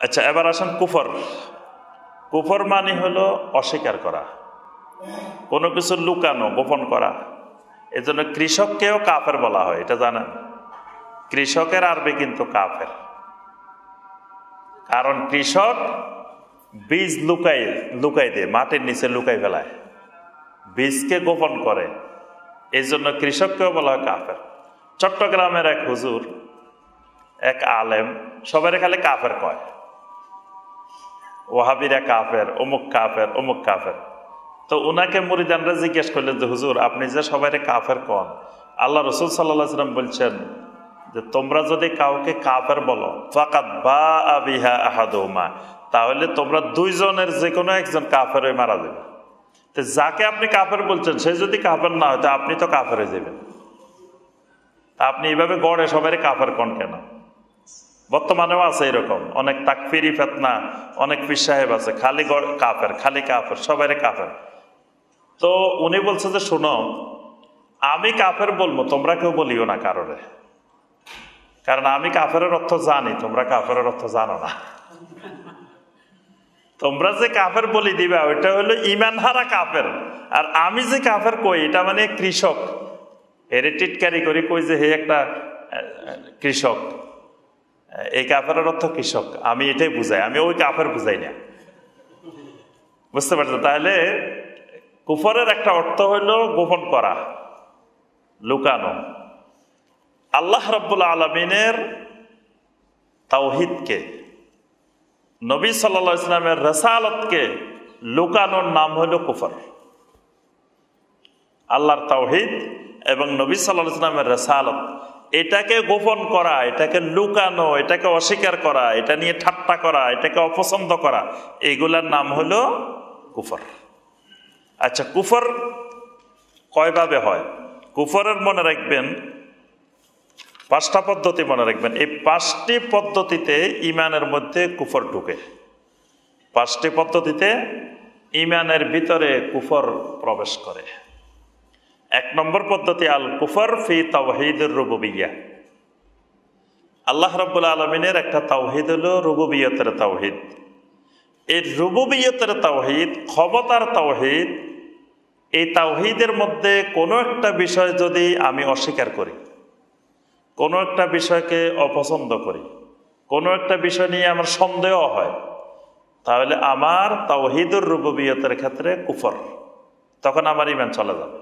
আচ্ছা, এবার আসেন কুফর। কুফর মানে হলো অস্বীকার করা, কোনো কিছু লুকানো, গোপন করা। এজন্য কৃষককেও কাফের বলা হয়, এটা জানেন? কৃষকের আরবি কিন্তু কাফের, কারণ কৃষক বীজ লুকাই দিয়ে মাটির নিচে লুকাই ফেলায়, বীজকে গোপন করে। এই জন্য কৃষককেও বলা হয় কাফের। চট্টগ্রামের এক হুজুর, এক আলেম, সবাই খালি কাফের কয়, ওয়াহাবিরা কাফের, অমুক কাফের, অমুক কাফের। তো উনাকে মুরিদানরা জিজ্ঞেস করলেন যে হুজুর, আপনি যে সবাই কাফের কন, আল্লাহ রসুল সাল্লাল্লাহু আলাইহি ওয়াসাল্লাম বলছেন যে তোমরা যদি কাউকে কাফের বলো ফাকাদ বাআ বিহা আহাদুহুমা, তাহলে তোমরা দুইজনের যে কোনো একজন কাফের হয়ে মারা যাবে। তো যাকে আপনি কাফের বলছেন সে যদি কাফের না হয় তো আপনি তো কাফের হয়ে যাবেন। তা আপনি এইভাবে গড়ে সবাই কাফের কন কেন? বর্তমানেও আছে এরকম অনেক তাকফিরি ফেতনা, অনেক পীর সাহেব আছে খালি কাফের, খালি কাফের, সবাই কাফের। তো উনি বলছে যে শোনো, আমি কাফের বলবো, তোমরা কেউ বলিও না কারোরে, কারণ আমি কাফের অর্থ জানি, তোমরা কাফের অর্থ জানো না। তোমরা যে কাফের বলি দিবা ওইটা হলো ইমান হারা কাফের, আর আমি যে কাফের কই এটা মানে কৃষক, এর টিটকারি করি কই যে হে একটা কৃষক, এই কাফের অর্থ কৃষক, আমি এটাই বুঝাই, আমি ওই কাফের বুঝাই না। বুঝতে পারছো? তাহলে কুফরের একটা অর্থ হইল গোপন করা, লুকানো। আল্লাহ রাব্বুল আলামিনের তাওহীদকে, নবী সাল্লাল্লাহু আলাইহি ওয়াসাল্লামের রাসালাতকে লুকানোর নাম হলো কুফর। আল্লাহর তাওহীদ এবং নবী সাল্লাল্লাহু আলাইহি ওয়াসাল্লামের রাসালাত, এটাকে গোপন করা, এটাকে লুকানো, এটাকে অস্বীকার করা, এটা নিয়ে ঠাট্টা করা, এটাকে অপছন্দ করা, এগুলার নাম হলো কুফর। আচ্ছা, কুফর কয়ভাবে হয়? কুফরের মনে রাখবেন 5টা পদ্ধতি মনে রাখবেন। এই 5টি পদ্ধতিতে ইমানের মধ্যে কুফর ঢুকে। 5টি পদ্ধতিতে ইমানের ভিতরে কুফর প্রবেশ করে। 1 নম্বর পদ্ধতি আল কুফর ফি তাওহীদুর রুবুবিয়্যা। আল্লাহ রাব্বুল আলামিনের একটা তাওহীদ হলো রুবুবিয়তের তাওহীদ। এই রুবুবিয়তের তাওহীদ, ক্ষমতার তাওহীদ, এই তাওহীদের মধ্যে কোনো একটা বিষয় যদি আমি অস্বীকার করি, কোনো একটা বিষয়কে অপছন্দ করি, কোনো একটা বিষয় নিয়ে আমার সন্দেহ হয়, তাহলে আমার তাওহীদুর রুবুবিয়তের ক্ষেত্রে কুফর, তখন আমার ঈমান চলে যাবে।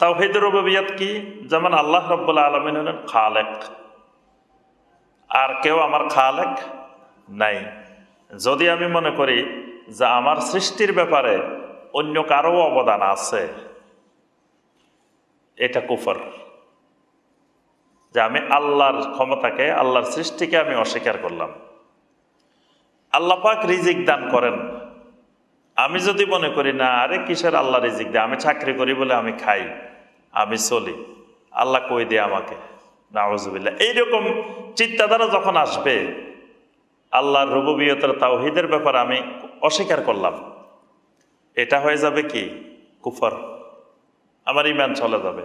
তাওহীদুর রুবুবিয়ত কি? যেমন আল্লাহ রাব্বুল আলামিন হলেন খালেক, আর কেউ আমার খালেক নাই। যদি আমি মনে করি যে আমার সৃষ্টির ব্যাপারে অন্য কারো অবদান আছে, এটা কুফর। যে আমি আল্লাহর ক্ষমতাকে, আল্লাহর সৃষ্টিকে আমি অস্বীকার করলাম। আল্লাহ পাক রিজিক দান করেন, আমি যদি মনে করি না, আরে কিসের আল্লাহ রিজিক দেয়, আমি চাকরি করি বলে আমি খাই, আমি চলি, আল্লাহ কই দিয়ে আমাকে, নাউজুবিল্লাহ, এইরকম চিন্তাধারা যখন আসবে, আল্লাহর রুবুবিয়তের তাওহীদের ব্যাপারে আমি অস্বীকার করলাম, এটা হয়ে যাবে কি? কুফর। আমার ঈমান চলে যাবে।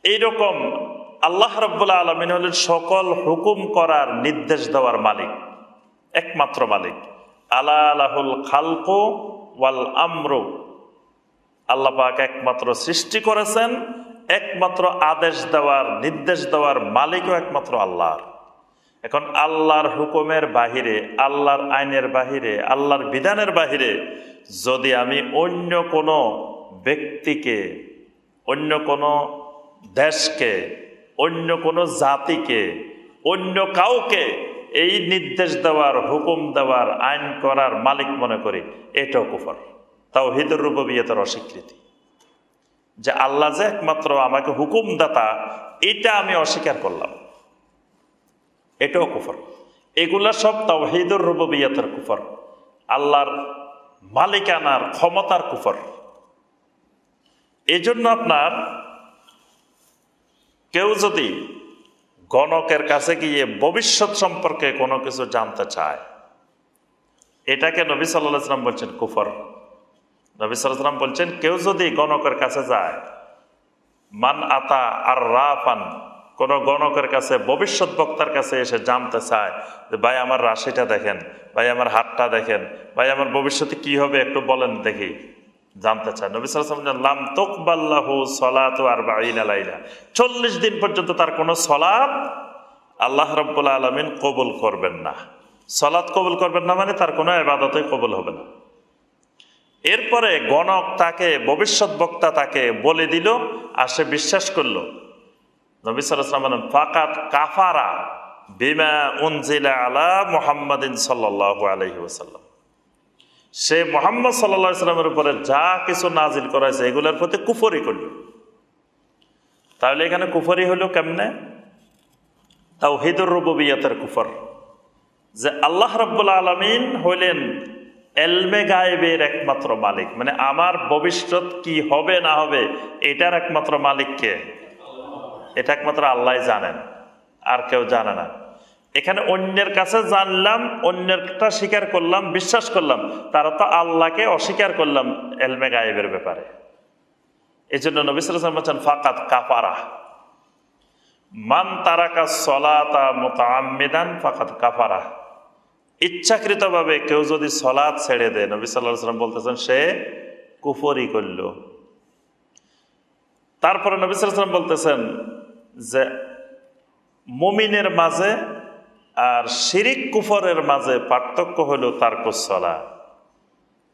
এইরকম আল্লাহ রাব্বুল আলামিন হলেন সকল হুকুম করার, নির্দেশ দেওয়ার মালিক, একমাত্র মালিক। আলা লাহুল খালকু ওয়াল আমরু। আল্লাহ পাক একমাত্র সৃষ্টি করেছেন, একমাত্র আদেশ দেওয়ার, নির্দেশ দেওয়ার মালিকও একমাত্র আল্লাহর। এখন আল্লাহর হুকুমের বাহিরে, আল্লাহর আইনের বাহিরে, আল্লাহর বিধানের বাহিরে যদি আমি অন্য কোনো ব্যক্তিকে, অন্য কোনো দেশকে, অন্য কোনো জাতিকে, অন্য কাউকে এই নির্দেশ দেওয়ার, হুকুম দেওয়ার, আইন করার মালিক মনে করি, এটাও কুফর। তাওহীদুর রুবুবিয়্যতের অস্বীকৃতি, যে আল্লাহ যে একমাত্র আমাকে হুকুমদাতা, এটা আমি অস্বীকার করলাম, এটাও কুফর। এগুলা সব তাওহীদুর রুবুবিয়্যতের কুফর, আল্লাহর মালিকানার, ক্ষমতার কুফর। এই জন্য আপনার কেউ যদি গণকের কাছে গিয়ে ভবিষ্যৎ সম্পর্কে কোনো কিছু জানতে চায়, এটাকে নবী সাল্লাল্লাহু আলাইহি ওয়াসাল্লাম বলছেন কুফর। নবী সাল্লাল্লাহু আলাইহি ওয়াসাল্লাম বলছেন, কেউ যদি গণকের কাছে যায়, মান আতা আর রাফান কোন গণকের কাছে, ভবিষ্যৎ বক্তার কাছে এসে জানতে চায় যে ভাই আমার রাশিটা দেখেন, ভাই আমার হাতটা দেখেন, ভাই আমার ভবিষ্যতে কি হবে একটু বলেন দেখি, জানতে চায়। নবী সাল্লাল্লাহু আলাইহি ওয়াসাল্লাম লাম তুকবাল্লাহু সালাতু 40 লাইলা, 40 দিন পর্যন্ত তার কোনো সালাত আল্লাহ রাব্বুল আলামিন কবুল করবেন না। সালাত কবুল করবেন না মানে তার কোনো ইবাদতই কবুল হবে না। এরপরে গণক তাকে, ভবিষ্যৎ বক্তা তাকে বলে দিল, আর সে বিশ্বাস করলো। নবী সাল্লাল্লাহু আলাইহি ওয়াসাল্লাম বলেন ফাকাত কাফারা বিমা উনজিলা আলা মুহাম্মাদিন সাল্লাল্লাহু আলাইহি ওয়াসাল্লাম, সে মুহাম্মদ সাল্লাল্লাহু আলাইহি ওয়াসাল্লামের উপরে যা কিছু নাজিল করা হয়েছে এগুলোর প্রতি কুফরি করল। তাহলে এখানে কুফরি হলো কেমনে? তাওহীদুর রুবুবিয়্যাতের কুফর, যে আল্লাহ রাব্বুল আলামিন হইলেন এলমে গায়েবের একমাত্র মালিক, মানে আমার ভবিষ্যৎ কি হবে না হবে এটার একমাত্র মালিক কে? এটা একমাত্র আল্লাহ জানেন, আর কেউ জানে না। এখানে অন্যের কাছে জানলাম, অন্যেরটা স্বীকার করলাম, বিশ্বাস করলাম, তারা তো আল্লাহকে অস্বীকার করলাম এলমে গায়েবের ব্যাপারে। এই জন্য নবী সাল্লাল্লাহু আলাইহি ওয়াসাল্লাম বলেন ফাকাত কাফারা মান তারাকা সলাতা মুতাআম্মিদান ফাকাত কাফারা, ইচ্ছাকৃতভাবে কেউ যদি সলাত ছেড়ে দেয়, নবী সাল্লাল্লাহু আলাইহি ওয়াসাল্লাম বলতেছেন সে কুফরি করল। তারপরে নবী সাল্লাল্লাহু আলাইহি ওয়াসাল্লাম বলতেছেন যে মুমিনের মাঝে আর শিরিক কুফরের মাঝে পার্থক্য হলো তারকুস সালাত।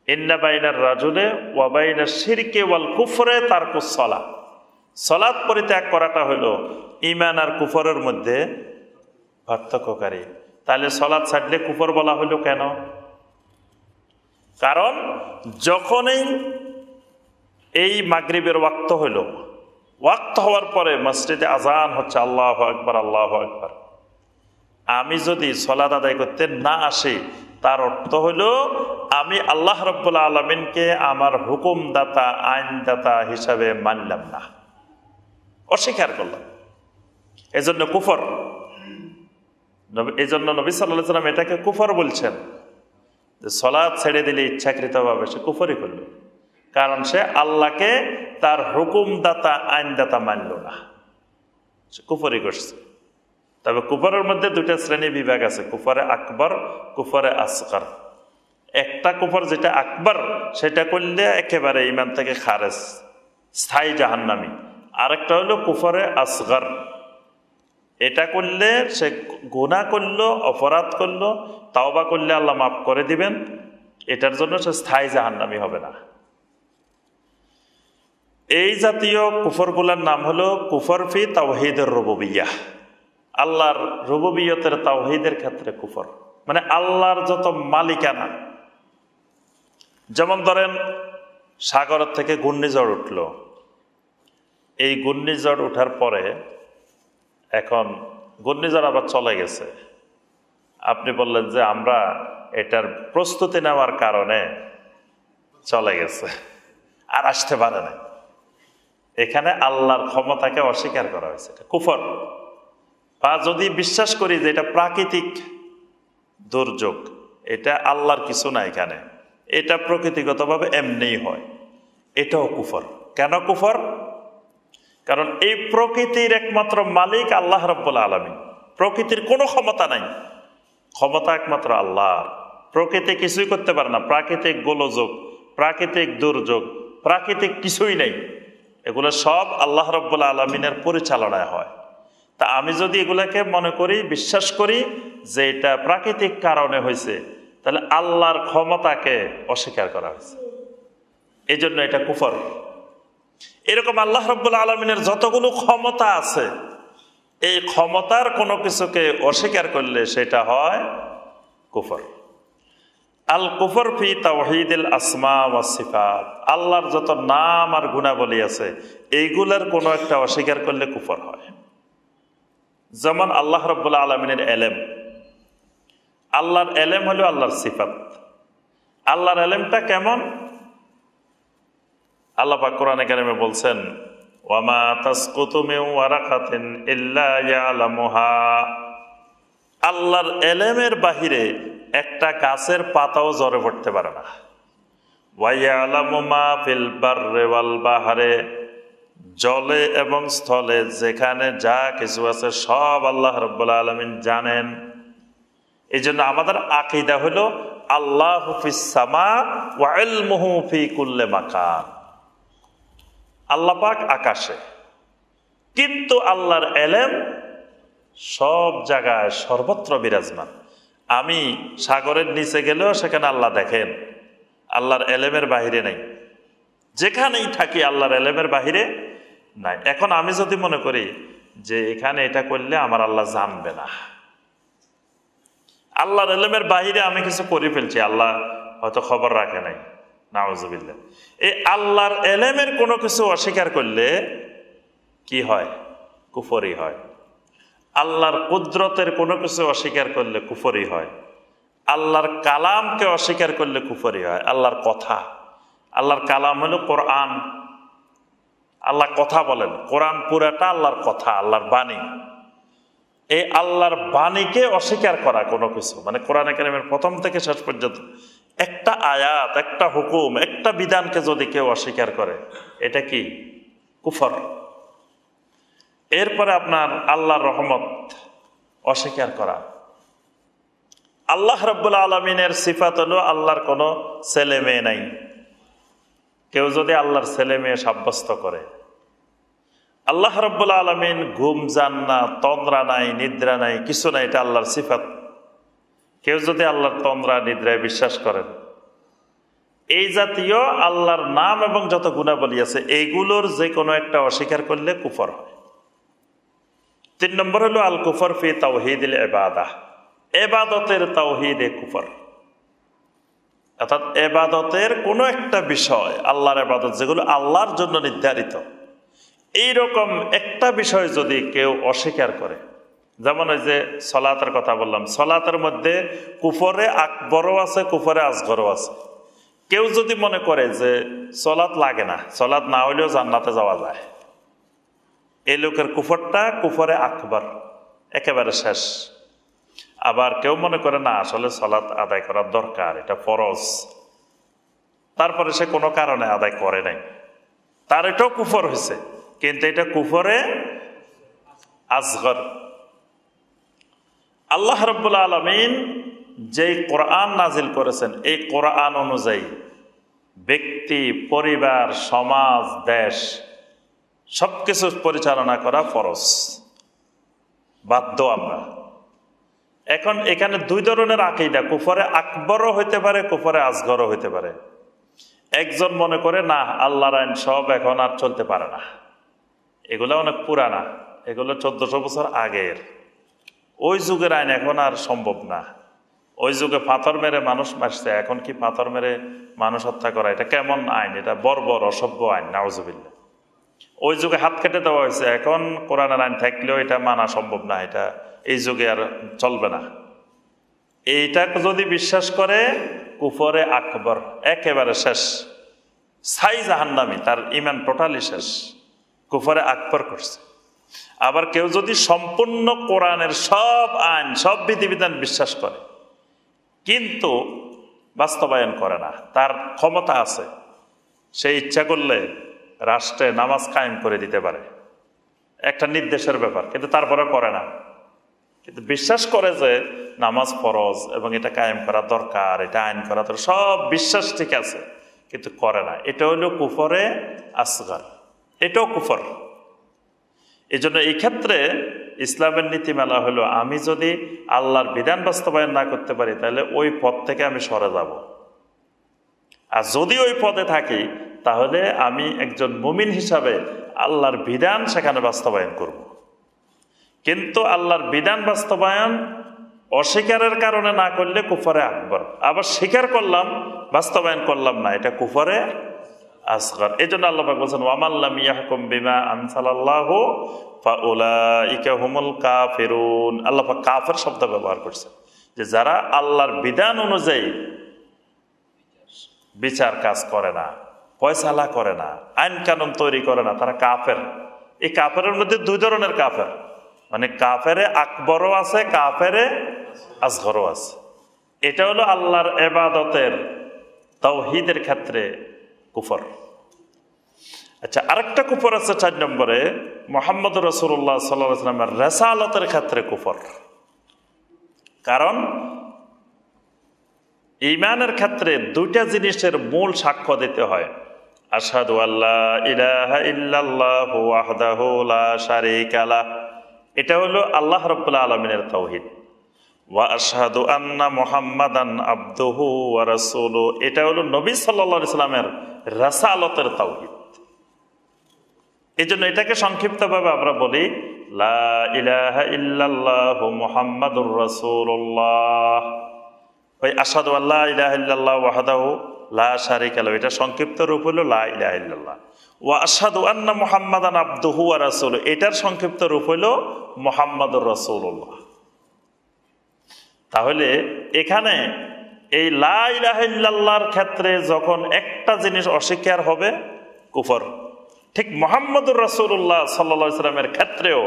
ইন্না বাইনার রাজুলে ওয়া বাইনা শিরকে ওয়াল কুফরে তারকুস সালাত, সালাত পরিত্যাগ করাটা হলো ঈমান আর কুফরের মধ্যে পার্থক্যকারী। তাহলে সালাত ছাড়লে কুফর বলা হলো কেন? কারণ যখনই এই মাগরিবের ওয়াক্ত হলো, ওয়াক্ত হওয়ার পরে মসজিদে আজান হচ্ছে আল্লাহু আকবার আল্লাহু আকবার, আমি যদি সালাত আদায় করতে না আসি, তার অর্থ হলো আমি আল্লাহ রাব্বুল আলামিনকে আমার হুকুমদাতা, আইনদাতা হিসাবে মানলাম না, অস্বীকার করলাম। এজন্য কুফর, এই জন্য নবী সাল্লাল্লাহু আলাইহি ওয়াসাল্লাম এটাকে কুফর বলছেন, যে সালাত ছেড়ে দিলে ইচ্ছাকৃতভাবে সে কুফরই করল, কারণ সে আল্লাহকে তার হুকুমদাতা, আইনদাতা মানল না, সে কুফরই করছে। তবে কুফরের মধ্যে দুটা শ্রেণী বিভাগ আছে, কুফরে আকবর, কুফরে আসগর। একটা কুফর যেটা আকবর, সেটা করলে একেবারে ঈমান থেকে খারেজ, স্থায়ী জাহান্নামী। আরেকটা হলো কুফরে আসগর, এটা করলে সে গুনাহ করলো, অপরাধ করলো, তাওবা করলে আল্লাহ মাফ করে দিবেন, এটার জন্য সে স্থায়ী জাহান্নামী হবে না। এই জাতীয় কুফরগুলোর নাম হলো কুফর ফি তাওহীদের রুবুবিয়্যাহ, আল্লাহর রুবুবিয়তের তাওহীদের ক্ষেত্রে কুফর, মানে আল্লাহর যত মালিকানা। যেমন ধরেন সাগরের থেকে ঘূর্ণিঝড় উঠল, এই ঘূর্ণিঝড় উঠার পরে এখন ঘূর্ণিঝড় আবার চলে গেছে, আপনি বললেন যে আমরা এটার প্রস্তুতি নেওয়ার কারণে চলে গেছে, আর আসতে পারে না। এখানে আল্লাহর ক্ষমতাকে অস্বীকার করা হয়েছে, এটা কুফর। বা যদি বিশ্বাস করি যে এটা প্রাকৃতিক দুর্যোগ, এটা আল্লাহর কিছু না, এখানে এটা প্রকৃতিগতভাবে এমনিই হয়, এটাও কুফর। কেন কুফর? কারণ এই প্রকৃতির একমাত্র মালিক আল্লাহ রাব্বুল আলামিন, প্রকৃতির কোনো ক্ষমতা নাই, ক্ষমতা একমাত্র আল্লাহর। প্রকৃতি কিছুই করতে পারে না, প্রাকৃতিক গোলযোগ, প্রাকৃতিক দুর্যোগ, প্রাকৃতিক কিছুই নেই, এগুলো সব আল্লাহ রাব্বুল আলামিনের পরিচালনায় হয়। তা আমি যদি এগুলাকে মনে করি, বিশ্বাস করি যে এটা প্রাকৃতিক কারণে হয়েছে, তাহলে আল্লাহর ক্ষমতাকে অস্বীকার করা হয়েছে, এই জন্য এটা কুফর। এরকম আল্লাহ রাব্বুল আলামিনের যতগুলো ক্ষমতা আছে, এই ক্ষমতার কোনো কিছুকে অস্বীকার করলে সেটা হয় কুফর। আল কুফর ফি তাওহীদিল আসমা ওয়াস সিফাত, আল্লাহর যত নাম আর গুণাবলী আছে এইগুলার কোনো একটা অস্বীকার করলে কুফর হয়। যেমন আল্লাহ রাব্বুল আলামিনের এলেম, আল্লাহর এলেম হলো আল্লাহর সিফাত। আল্লাহর এলেমটা কেমন? আল্লাহ পাক কোরআনে কারিমে বলছেন ওয়ামা তাসকুতু মিন ওয়ারাকাতিন ইল্লা ইয়ালামুহা, আল্লাহর এলেমের বাহিরে একটা গাছের পাতাও ঝরে পড়তে পারে না। ওয়া ইয়ালামু মা ফিল বাররি ওয়াল বাহরে, জলে এবং স্থলে যেখানে যা কিছু আছে সব আল্লাহ রাব্বুল আলামিন জানেন। এই জন্য আমাদের আকীদা হলো আল্লাহু ফিস সামা ওয়া ইলমুহু ফি কুল্লি মাকান। আল্লাহ পাক আকাশে, কিন্তু আল্লাহর এলেম সব জায়গায় সর্বত্র বিরাজমান। আমি সাগরের নিচে গেলেও সেখানে আল্লাহ দেখেন, আল্লাহর এলেমের বাহিরে নাই। যেখানেই থাকি আল্লাহর এলেমের বাহিরে নাই। এখন আমি যদি মনে করি যে এখানে এটা করলে আমার আল্লাহ জানবে না, আল্লাহর এলেমের বাহিরে আমি কিছু করে ফেলছি, আল্লাহ হয়তো খবর রাখে নাই, নাউজুবিল্লাহ। এই আল্লাহর এলেমের কোনো কিছু অস্বীকার করলে কি হয়? কুফরি হয়। আল্লাহর কুদরতের কোনো কিছু অস্বীকার করলে কুফরি হয়। আল্লাহর কালামকে অস্বীকার করলে কুফরি হয়। আল্লাহর কথা, আল্লাহর কালাম হলো কোরআন, আল্লাহ কথা বলেন, কোরআন পুরাটা আল্লাহর কথা, আল্লাহর বাণী। এই আল্লাহর বাণীকে অস্বীকার করা কোনো কিছু, মানে কোরআনে কারিমের প্রথম থেকে শেষ পর্যন্ত একটা আয়াত, একটা হুকুম, একটা বিধানকে যদি কেউ অস্বীকার করে, এটা কি? কুফর। এরপরে আপনার আল্লাহর রহমত অস্বীকার করা। আল্লাহ রাব্বুল আলামিনের সিফাত হলো আল্লাহর কোনো ছেলে মেয়ে নাই। কেউ যদি আল্লাহর ছেলে মেয়ে সাব্যস্ত করে, আল্লাহ রাব্বুল আলামিন ঘুম যান না, তন্দ্রা নাই, নিদ্রা নাই, কিছু নাই, এটা আল্লাহর সিফাত। কেউ যদি আল্লাহর তন্দ্রা নিদ্রায় বিশ্বাস করেন, এই জাতীয় আল্লাহর নাম এবং যত গুণাবলী আছে এইগুলোর যে কোনো একটা অস্বীকার করলে কুফর হয়। 3 নম্বর হলো আল কুফর ফি তাওহীদিল ইবাদাহ, ইবাদতের তাওহীদে কুফর। অর্থাৎ ইবাদতের কোনো একটা বিষয়, আল্লাহর ইবাদত যেগুলো আল্লাহর জন্য নির্ধারিত, এইরকম একটা বিষয় যদি কেউ অস্বীকার করে, যেমন ওই যে সলাতের কথা বললাম, সলাতের মধ্যে কুফরে আকবরও আছে, কুফরে আসগরও আছে। কেউ যদি মনে করে যে সলাত লাগে না, সলাত না হইলেও জান্নাতে যাওয়া যায়, এই লোকের কুফরটা কুফরে আকবর, একেবারে শেষ। আবার কেউ মনে করে না, আসলে সলাত আদায় করার দরকার, এটা ফরজ, তারপরে সে কোনো কারণে আদায় করে নাই, তার এটাও কুফর হয়েছে, কিন্তু এটা কুফরে আসগর। আল্লাহ রাব্বুল আলামিন যেই কোরআন নাজিল করেছেন, এই কোরআন অনুযায়ী ব্যক্তি, পরিবার, সমাজ, দেশ সবকিছু পরিচালনা করা ফরজ, বাধ্য আমরা। এখন এখানে 2 ধরনের আকীদা, কুফরে আকবরও হইতে পারে, কুফরে আসগরও হইতে পারে। একজন মনে করে না, আল্লাহর আইন সব এখন আর চলতে পারে না, এগুলো অনেক পুরানা, এগুলো 1400 বছর আগের, ওই যুগের আইন এখন আর সম্ভব না। ওই যুগে পাথর মেরে মানুষ মারছে, এখন কি পাথর মেরে মানুষ হত্যা করা, এটা কেমন আইন? এটা বর্বর, অসভ্য আইন, নাউজুবিল্লাহ। ওই যুগে হাত কেটে দেওয়া হয়েছে, এখন কোরআনের আইন থাকলেও এটা মানা সম্ভব না, এটা এই যুগে আর চলবে না। এইটা যদি বিশ্বাস করে, কুফরে আকবর, একেবারে শেষ, ছাই জাহান্নামী, তার ঈমান টোটালি শেষ, কুফরে আকবর করছে। আবার কেউ যদি সম্পূর্ণ কোরআনের সব আইন, সব বিধিবিধান বিশ্বাস করে, কিন্তু বাস্তবায়ন করে না, তার ক্ষমতা আছে, সে ইচ্ছা করলে রাষ্ট্রে নামাজ কায়েম করে দিতে পারে, একটা নির্দেশের ব্যাপার, কিন্তু তারপরে করে না। কিন্তু বিশ্বাস করে যে নামাজ ফরজ এবং এটা কায়েম করা দরকার, এটা আইন করা দরকার, সব বিশ্বাস ঠিক আছে, কিন্তু করে না, এটা হলো কুফরে আসগর, এটাও কুফর। এই জন্য এই ক্ষেত্রে ইসলামের নীতিমালা হলো, আমি যদি আল্লাহর বিধান বাস্তবায়ন না করতে পারি, তাহলে ওই পথ থেকে আমি সরে যাব। আর যদি ওই পথে থাকি, তাহলে আমি একজন মুমিন হিসাবে আল্লাহর বিধান সেখানে বাস্তবায়ন করব। কিন্তু আল্লাহর বিধান বাস্তবায়ন অস্বীকারের কারণে না করলে কুফরে আকবর, আবার স্বীকার করলাম, বাস্তবায়ন করলাম না, এটা কুফরে আসগর। এই জন্য আল্লাহ পাক বলেছেন, ওয়ামান লাম ইয়াহকুম বিমা আনজালাল্লাহু ফাউলাইকা হুমুল কাফিরুন। আল্লাহ পাক কাফের শব্দ ব্যবহার করছে, যে যারা আল্লাহর বিধান অনুযায়ী বিচার কাজ করে না, ফয়সালা করে না, আইন কানুন তৈরি করে না, তারা কাফের। এই কাফেরের মধ্যে 2 ধরনের কাফের, মানে কাফেরে আকবরও আছে, কাফেরে আসগরও আছে। এটা হলো আল্লাহর ইবাদতের তাওহীদের ক্ষেত্রে কুফর। আচ্ছা, আরেকটা কুফর আছে 4 নম্বরে, মুহাম্মদ রাসূলুল্লাহ সাল্লাল্লাহু আলাইহি ওয়াসাল্লামের রিসালাতের ক্ষেত্রে কুফর। কারণ ঈমানের ক্ষেত্রে 2টা জিনিসের মূল সাক্ষ্য দিতে হয়। আশহাদু আল্লা ইলাহা ইল্লাল্লাহু ওয়াহদাহু লা শারীকা লাহ, এটা হলো আল্লাহ রাব্বুল আলামিনের তাওহীদ। ওয়া আশহাদু আন্না মুহাম্মাদান আবদুহু ওয়া রাসূলুহু, এটা হলো নবী সাল্লাল্লাহু আলাইহি সাল্লামের রিসালাতের তাওহীদ। এজন্য এটাকে সংক্ষিপ্তভাবে আমরা বলি লা ইলাহা ইল্লাল্লাহু মুহাম্মাদুর রাসূলুল্লাহ। ওই আশহাদু আল্লা ইলাহা ইল্লাল্লাহু ওয়াহদাহু লা শারীকা লাহু, এটা সংক্ষিপ্ত রূপ হলো লা ইলাহা ইল্লাল্লাহ। ওয়া আশহাদু আন্না মুহাম্মাদান আবদুহু ওয়া রাসূলুহু, এটার সংক্ষিপ্ত রূপ হলো মুহাম্মাদুর রাসূলুল্লাহ। তাহলে এখানে এই লা ইলাহা ইল্লাল্লাহর ক্ষেত্রে যখন একটা জিনিস অস্বীকার হবে কুফর, ঠিক মুহাম্মদুর রাসূলুল্লাহ সাল্লাল্লাহু আলাইহি ওয়াসাল্লামের ক্ষেত্রেও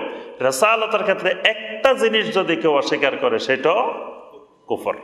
রিসালাতের ক্ষেত্রে একটা জিনিস যদি কেউ অস্বীকার করে সেটাও কুফর।